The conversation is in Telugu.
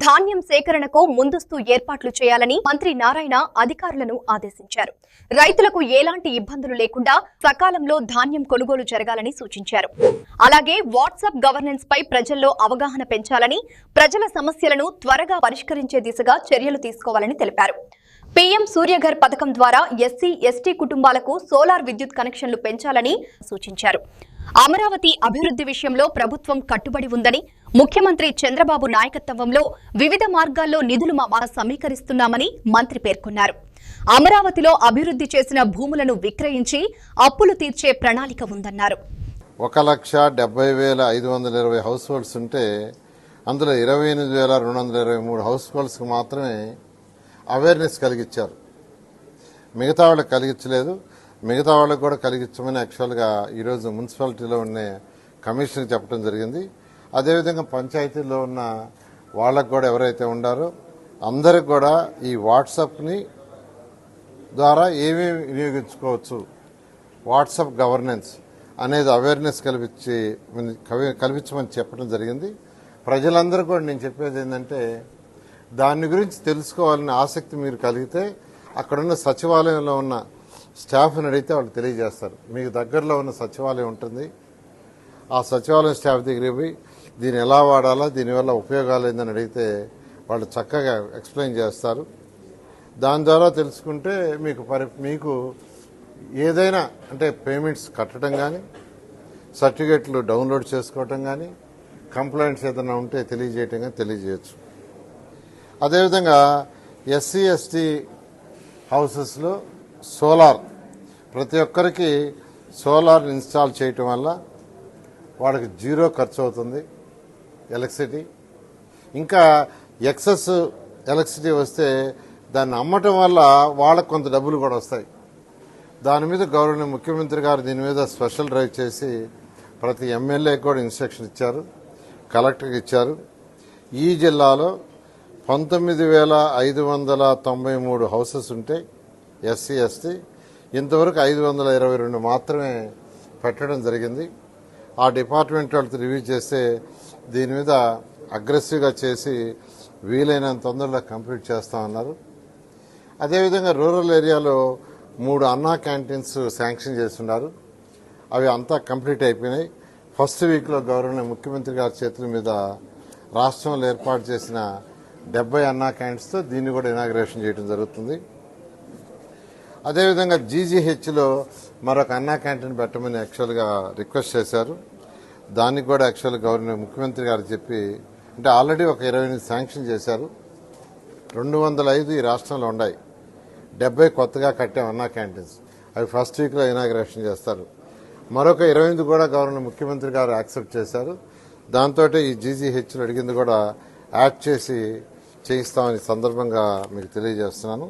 ధాన్యం సేకరణకు ముందస్తు ఏర్పాట్లు చేయాలని మంత్రి నారాయణ అధికారులను ఆదేశించారు. రైతులకు ఎలాంటి ఇబ్బందులు లేకుండా సకాలంలో ధాన్యం కొనుగోలు జరగాలని సూచించారు. అలాగే వాట్సాప్ గవర్నెన్స్ పై ప్రజల్లో అవగాహన పెంచాలని, ప్రజల సమస్యలను త్వరగా పరిష్కరించే దిశగా చర్యలు తీసుకోవాలని తెలిపారు. పీఎం సూర్యఘర్ పథకం ద్వారా ఎస్సీ, ఎస్టీ కుటుంబాలకు సోలార్ విద్యుత్ కనెక్షన్లు పెంచాలని సూచించారు. అమరావతి అభివృద్ధి విషయంలో ప్రభుత్వం కట్టుబడి ఉందని, ముఖ్యమంత్రి చంద్రబాబు నాయకత్వంలో వివిధ మార్గాల్లో నిధులు సమీకరిస్తున్నామని మంత్రి పేర్కొన్నారు. అమరావతిలో అభివృద్ధి చేసిన భూములను విక్రయించి అప్పులు తీర్చే ప్రణాళిక ఉందన్నారు. 1,70,520 హౌస్ హోల్డ్స్ ఉంటే అందులో 28,223 హౌస్ హోల్డ్స్ కు మాత్రమే అవేర్నెస్ కలిగించారు. మిగతా వాళ్ళకి కలిగించలేదు. మిగతా వాళ్ళకు కూడా కలిగించమని యాక్చువల్గా ఈరోజు మున్సిపాలిటీలో ఉన్న కమిషనర్కి చెప్పడం జరిగింది. అదేవిధంగా పంచాయతీలో ఉన్న వాళ్ళకు కూడా ఎవరైతే ఉండారో అందరికి కూడా ఈ వాట్సాప్ని ద్వారా ఏమేమి వినియోగించుకోవచ్చు, వాట్సాప్ గవర్నెన్స్ అనేది అవేర్నెస్ కల్పించమని చెప్పడం జరిగింది. ప్రజలందరూ కూడా నేను చెప్పేది ఏంటంటే దాని గురించి తెలుసుకోవాలనే ఆసక్తి మీరు కలిగితే అక్కడున్న సచివాలయంలో ఉన్న స్టాఫ్ని అడిగితే వాళ్ళు తెలియజేస్తారు. మీకు దగ్గరలో ఉన్న సచివాలయం ఉంటుంది, ఆ సచివాలయం స్టాఫ్ దగ్గరికి పోయి దీన్ని ఎలా వాడాలా, దీనివల్ల ఉపయోగాలు ఏందని అడిగితే వాళ్ళు చక్కగా ఎక్స్ప్లెయిన్ చేస్తారు. దాని ద్వారా తెలుసుకుంటే మీకు ఏదైనా అంటే పేమెంట్స్ కట్టడం కానీ, సర్టిఫికెట్లు డౌన్లోడ్ చేసుకోవటం కానీ, కంప్లైంట్స్ ఏదైనా ఉంటే తెలియజేయటం కానీ తెలియజేయచ్చు. అదేవిధంగా ఎస్సీ, ఎస్టీ హౌసెస్లో సోలార్ ప్రతి ఒక్కరికి సోలార్ ఇన్స్టాల్ చేయటం వల్ల వాళ్ళకి 0 ఖర్చు అవుతుంది ఎలక్ట్రిసిటీ. ఇంకా ఎక్సెస్ ఎలక్ట్రిసిటీ వస్తే దాన్ని అమ్మటం వల్ల వాళ్ళకు కొంత డబ్బులు కూడా వస్తాయి. దాని మీద గౌరవనీయ ముఖ్యమంత్రి గారు దీని మీద స్పెషల్ డ్రైవ్ చేసి ప్రతి ఎమ్మెల్యేకి కూడా ఇన్స్ట్రక్షన్ ఇచ్చారు, కలెక్టర్కి ఇచ్చారు. ఈ జిల్లాలో 19,593 హౌసెస్ ఉంటాయి ఎస్సీ, ఎస్టీ. ఇంతవరకు 522 మాత్రమే పెట్టడం జరిగింది. ఆ డిపార్ట్మెంట్ వాళ్ళతో రివ్యూ చేస్తే దీని మీద అగ్రెసివ్గా చేసి వీలైనంత తొందరగా కంప్లీట్ చేస్తామన్నారు. అదేవిధంగా రూరల్ ఏరియాలో 3 అన్నా క్యాంటీన్స్ శాంక్షన్ చేస్తున్నారు. అవి అంతా కంప్లీట్ అయిపోయినాయి. ఫస్ట్ వీక్లో గవర్నర్ ముఖ్యమంత్రి గారి చేతుల మీద రాష్ట్రంలో ఏర్పాటు చేసిన 70 అన్నా క్యాంటీన్స్తో దీన్ని కూడా ఇనాగ్రేషన్ చేయడం జరుగుతుంది. అదేవిధంగా జీజీహెచ్లో మరొక అన్నా క్యాంటీన్ పెట్టమని యాక్చువల్గా రిక్వెస్ట్ చేశారు. దానికి కూడా యాక్చువల్గా గవర్నర్ ముఖ్యమంత్రి గారు చెప్పి అంటే ఆల్రెడీ ఒక 28 శాంక్షన్ చేశారు. 205 ఈ రాష్ట్రంలో ఉన్నాయి. 70 కొత్తగా కట్టాం అన్నా క్యాంటీన్స్. అవి ఫస్ట్ వీక్లో ఇనాగ్రేషన్ చేస్తారు. మరొక 28 కూడా గవర్నర్ ముఖ్యమంత్రి గారు యాక్సెప్ట్ చేశారు. దాంతో ఈ జీజీహెచ్లు అడిగింది కూడా యాడ్ చేసి చేయిస్తామని సందర్భంగా మీకు తెలియజేస్తున్నాను.